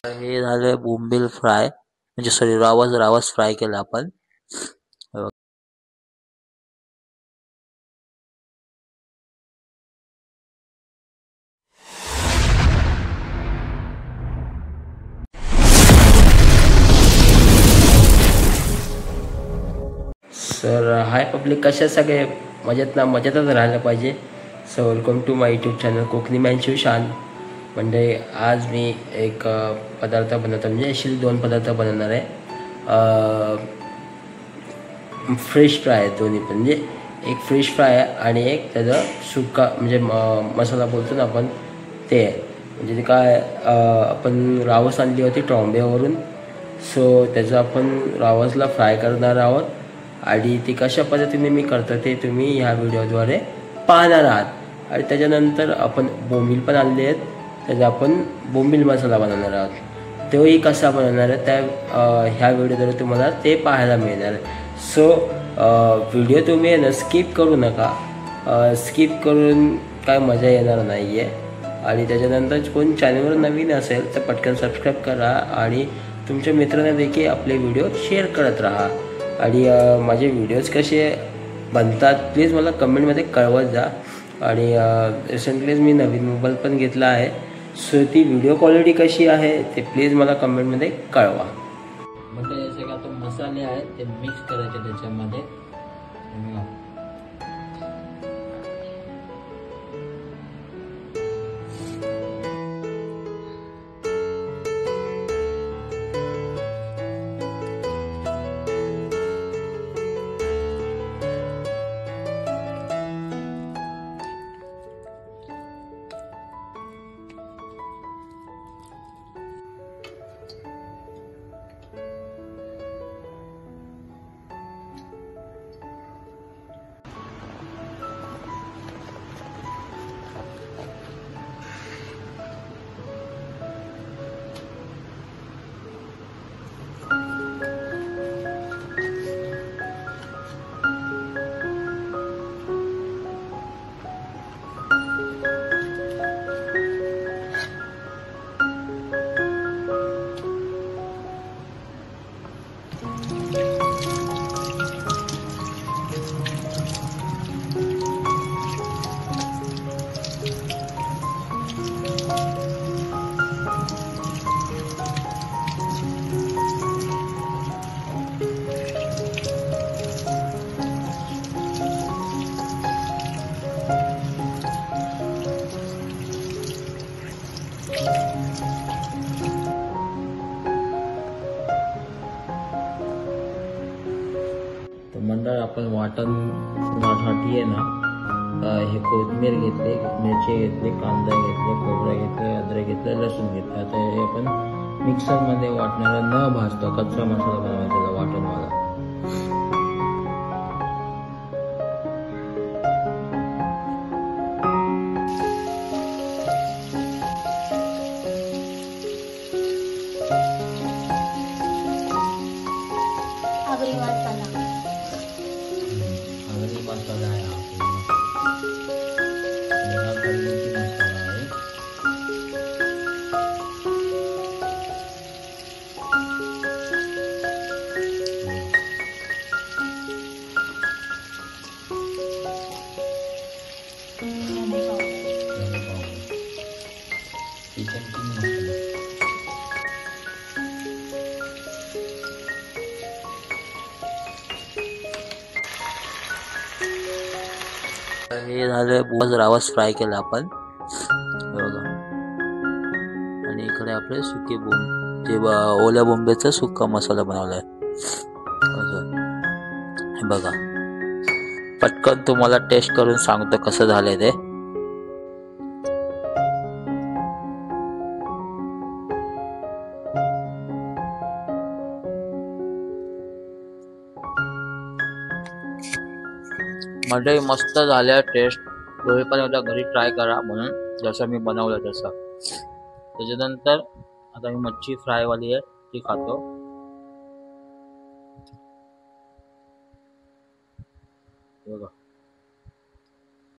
हे झालं बोंबील फ्राय, म्हणजे सॉरी रावस फ्राय केला आपण. सर हाय पब्लिक, कशा सगळे मजेत ना? मजेतच राहायला पाहिजे. So welcome to my YouTube channel Konkani man Shivshan. म्हणजे आज मी एक पदार्थ बनवतो, म्हणजे ॲक्च्युली 2 पदार्थ बनवणार आहे. फ्रेश फ्राय आहे दोन्ही पण, म्हणजे एक फ्रेश फ्राय आहे आणि एक त्याचा सुका म्हणजे मसाला बोलतो ना आपण, ते आहे. म्हणजे ते काय, आपण रावस आणली होती ट्रॉम्बेवरून. सो त्याचं आपण रावसला फ्राय करणार आहोत आणि ते कशा पद्धतीने मी करतो ते तुम्ही ह्या व्हिडिओद्वारे पाहणार आहात. आणि त्याच्यानंतर आपण बोंबील पण आणले आहेत, त्याचा आपण बोंबील मसाला बनवणार आहोत. तोही कसा बनवणार आहे त्या ह्या व्हिडिओद्वारे तुम्हाला ते पाहायला मिळणार आहे. सो व्हिडिओ तुम्ही आहे ना स्किप करू नका. स्किप करून काय मजा येणार नाही आहे. आणि त्याच्यानंतर कोण चॅनलवर नवीन असेल तर पटकन सबस्क्राईब करा आणि तुमच्या मित्रांना देखील आपले व्हिडिओ शेअर करत राहा. आणि माझे व्हिडिओज कसे बनतात प्लीज मला कमेंटमध्ये कळवत जा. आणि रिसेंटलीच मी नवीन मोबाईल पण घेतला आहे, सो ती व्हिडिओ क्वालिटी कशी आहे ते प्लीज मला कमेंटमध्ये कळवा. म्हणजे जसे की आता मसाले आहेत ते मिक्स करायचे त्याच्यामध्ये. तर मंडळ आपण वाटणसाठी आहे ना, हे कोथिंबीर घेतली, मिरची घेतली, कांदा घेतले, खोबरं घेतलं, अद्रक घेतलं, लसूण घेतलं. आता हे आपण मिक्सरमध्ये वाटणारा न भाजता कच्चा मसाला बनवायचा वाटणवाला. मसाला आहे हा कलमीची मसाला आहे. चिकन किंग मसाला. हे झालं रावस फ्राय केला आपण बघा. आणि इकडे आपले सुके बोंब, जे ओल्या बोंबेचा सुका मसाला बनवलाय हे बघा. पटकन तुम्हाला टेस्ट करून सांगतो कसं झालंय ते. म्हणजे मस्त झाल्या टेस्ट. तुम्ही पण एकदा घरी ट्राय करा, म्हणून जसं मी बनवलं तसं. त्याच्यानंतर आता मी मच्छी फ्रायवाली आहे ती खातो. बघा